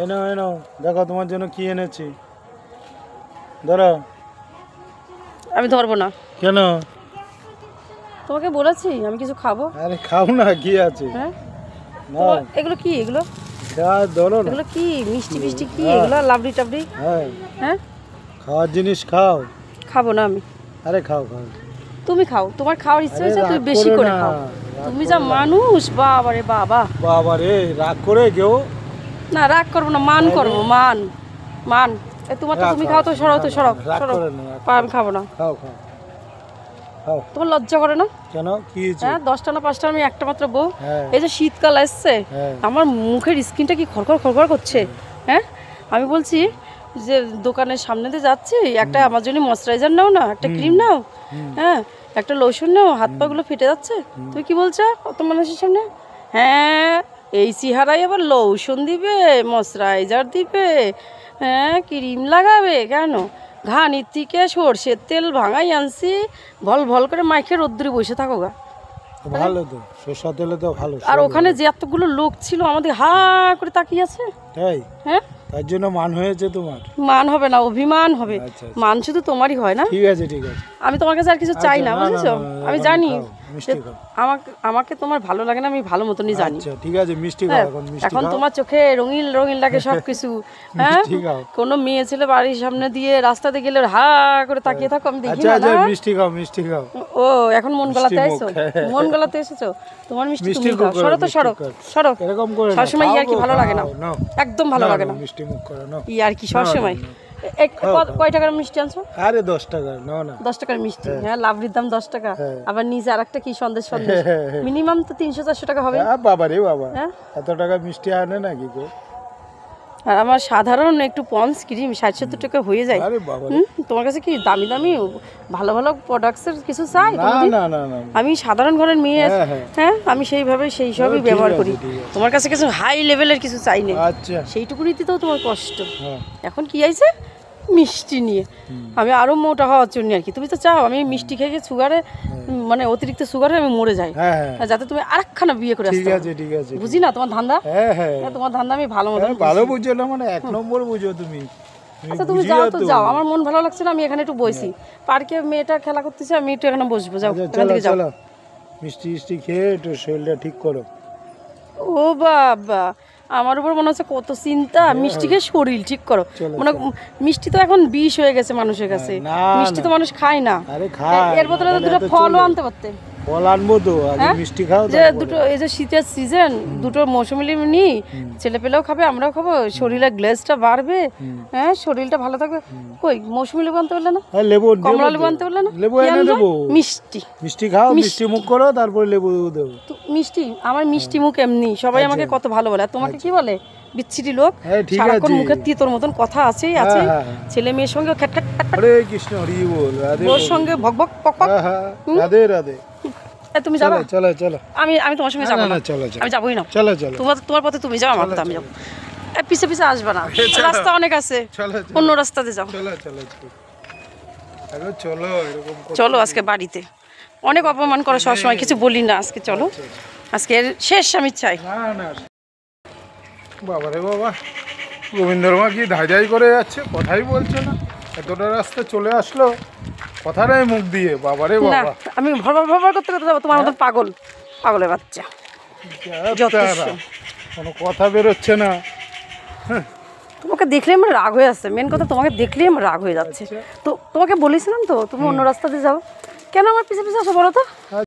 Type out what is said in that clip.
এই নাও এই নাও, দেখো তোমার জন্য কি এনেছি। ধরো। আমি ধরবো না। কেন? তোমাকে বলেছি আমি কিছু খাবো। আরে খাও না, কি আছে? হ্যাঁ নাও। এগুলো কি? এগুলো ধরো না। এগুলো কি? মিষ্টি মিষ্টি কি এগুলো? লাবড়ি টাবড়ি? হ্যাঁ হ্যাঁ খাওয়ার জিনিস খাও। খাবো না আমি। আরে খাও খাও। তুমি খাও, তোমার খাওয়ার ইচ্ছে হয়েছে, তুমি বেশি করে খাও। তুমি যা মানুষ, বাবা রে বাবা। বাবা রে, রাগ করে কেউ? না রাগ করবো না, মান করবো, মান মান। তোমার তো তুমি খাও তো, সরো তো, সরো সরো। আমি খাবো না। খাও খাও খাও। তোমার লজ্জা করে না? কেন, কি হয়েছে? হ্যাঁ 10টা না 5টা, আমি একটা মাত্র বউ। হ্যাঁ। এই যে শীতকাল আসছে, আমার মুখের স্কিনটা কি খড়খড় খড়খড় করছে। হ্যাঁ আমি বলছি যে দোকানের সামনে দিয়ে যাচ্ছি, একটা আমার জন্য ময়শ্চারাইজার নাও না, একটা ক্রিম নাও, হ্যাঁ একটা লোশন নাও, হাত পাগুলো ফেটে যাচ্ছে। তুমি কি বলছো অত মানুষের সামনে? হ্যাঁ এই চেহারায় আবার লোশন দিবে, ময়শ্চারাইজার দিবে, হ্যাঁ ক্রিম লাগাবে? কেন? ঘানির থেকে সর্ষের তেল ভাঙাই আনছি, ভল ভল করে মাইকে রোদ্দুরে বসে থাকো গা। ভালো তো, সরষা তেলে তো ভালো। আর ওখানে যে এতগুলো লোক ছিল আমাদের হা করে তাকিয়ে আছে। তাই? হ্যাঁ তার জন্য মান হয়েছে তোমার? মান হবে না, অভিমান হবে। আচ্ছা, মান শুধু তোমারই হয় না। ঠিক আছে ঠিক আছে। আমি তোমার কাছে আর কিছু চাই না, বুঝেছো? আমি জানি মিষ্টি খাও। আমাকে আমাকে তোমার ভালো লাগে না, আমি ভালো মতনই জানি। আচ্ছা ঠিক আছে, মিষ্টি খাও এখন। মিষ্টি এখন খাও। তোমার চোখে রঙিন রঙিন লাগে সবকিছু। হ্যাঁ মিষ্টি খাও। কোনো মেয়ে ছেলে বাড়ির সামনে দিয়ে রাস্তাতে গেলে হা করে তাকিয়ে থাকো, আমি দেখি আচ্ছা না। আচ্ছা, না মিষ্টি খাও মিষ্টি খাও। ও এখন মন গলাতে এসেছো? মন গলাতে এসেছো? তোমার মিষ্টি মিষ্টি তুমি খাও। সরো তো, সরো সরো। এরকম করে না, সবসময় খাও ইয়ার কি গো, ভালো লাগে না, খাও, নাও। একদম ভালো লাগে না। মিষ্টি মুখ করো, নাও। ইয়ার কি সবসময়? কয় টাকার মিষ্টি আনছো? আরে 10 টাকা, নাও না। 10 টাকার মিষ্টি? হ্যাঁ লাভরির দাম 10 টাকা। হ্যাঁ। আবার নিজে আরেকটা কি সন্দেশ সন্দেশ, মিনিমাম তো 300-400 টাকা হবে। বাবা রে বাবা, হ্যাঁ এত টাকা মিষ্টি আনে নাকি গো? আর আমার সাধারণ একটু পন্স ক্রিম 60-70 টাকা হয়ে যায়। আরে বাবা, তোমার কাছে কি দামি দামি ভালো ভালো প্রোডাক্টসের কিছু চাই? না না না না। আমি সাধারণ ঘরের মেয়ে। হ্যাঁ, হ্যাঁ। হ্যাঁ আমি সেইভাবে সেই সবই ঠিক ব্যবহার আছে, করি। ঠিক আছে। তোমার কাছে কিছু হাই লেভেলের কিছু চাই না, আচ্ছা। সেইটুকুনিতে তো তোমার কষ্ট। হ্যাঁ। এখন কি আইছে মিষ্টি নিয়ে, আমি আরো মোটা হওয়ার জন্য আর কি। তুমি তো চাও আমি মিষ্টি খেয়ে সুগারে, মানে অতিরিক্ত সুগারে আমি মরে যাই, হ্যাঁ হ্যাঁ, যাতে তুমি আরেকখানা বিয়ে করে ঠিক আসতে আছে ঠিক আছে। বুঝি না তোমার ধান্দা। হ্যাঁ হ্যাঁ, তোমার ধান্দা আমি ভালো মতো ভালো বুঝো না, মানে 1 নম্বর বুঝো তুমি। আচ্ছা তুমি যাও তো, যাও। আমার মন ভালো লাগছে না, আমি এখানে একটু বসি। পার্কে মেয়েটা খেলা করতেছে, আমি একটু এখানে বসবো। যাও এখান চলো থেকে যাও। চলো, মিষ্টি মিষ্টি খেয়ে একটু শরীরটা ঠিক করো। ও বাবা, আমার উপর মনে হচ্ছে কত চিন্তা। মিষ্টি খেয়ে শরীর ঠিক করো, মানে মিষ্টি তো এখন বিষ হয়ে গেছে মানুষের কাছে। না, মিষ্টি তো মানুষ খায় না। আরে খায়, এর বদলে তো দুটো ফলও আনতে পারতে। ফল আনবো তো, আগে মিষ্টি খাও। যে দুটো, এই যে শীতের সিজন, দুটো মৌসুমি নি, ছেলে পেলেও খাবে, আমরাও খাবো, শরীরের গ্লেজটা বাড়বে, হ্যাঁ শরীরটা ভালো থাকবে। কই মৌসুমি লেবু আনতে পারলে না? লেবু, কমলা লেবু আনতে পারলে না? লেবু কি এনে আনবে? দেবো। মিষ্টি মিষ্টি খাও, মিষ্টি মুখ করো, তারপরে লেবু দেবো। মিষ্টি, আমার মিষ্টি মুখ এমনি, সবাই আমাকে কত ভালো বলে। আর তোমাকে কি বলে? বিচ্ছিরি লোক, সারাক্ষণ মুখের তিতর মতন কথা আছেই আছে। ছেলে মেয়ের সঙ্গে খ্যাট খ্যাট খ্যাট, হরে কৃষ্ণ হরি বল, রাধে ওর সঙ্গে ভক ভক পক পক। রাধে রাধে। তুমি যাবে? চলো চলো। আমি তোমার সঙ্গে যাবো না, চলো চলো, আমি যাবোই না। চলো চলো। তোমার পথে তুমি যাও, আমার পথে আমি যাবো। পিছে পিছে আসবে না, রাস্তা অনেক আছে, অন্য রাস্তাতে যাও। চলো চলো চলো, এরকম চলো আজকে বাড়িতে। অনেক অপমান করো সবসময়, কিছু বলি না। আজকে চলো, আজকে শেষ আমি চাই। না না। বাবা রে বাবা, গোবিন্দর মা কি ধাই করে যাচ্ছে, কথাই বলছে না। এতটা রাস্তা চলে আসলো, কথা নেই মুখ দিয়ে। বাবা রে না বাবা, আমি ভরভর ভরভর করতে করতে যাবো, তোমার মতন পাগল, পাগলের বাচ্চা। কোনো কথা বেরোচ্ছে না। তোমাকে দেখলেই আমার রাগ হয়ে আসছে, মেন কথা তোমাকে দেখলেই আমার রাগ হয়ে যাচ্ছে। তো তোমাকে বলেছিলাম তো তুমি অন্য রাস্তাতে যাও, কেন আমার পিছে পিছে আসো বলো তো?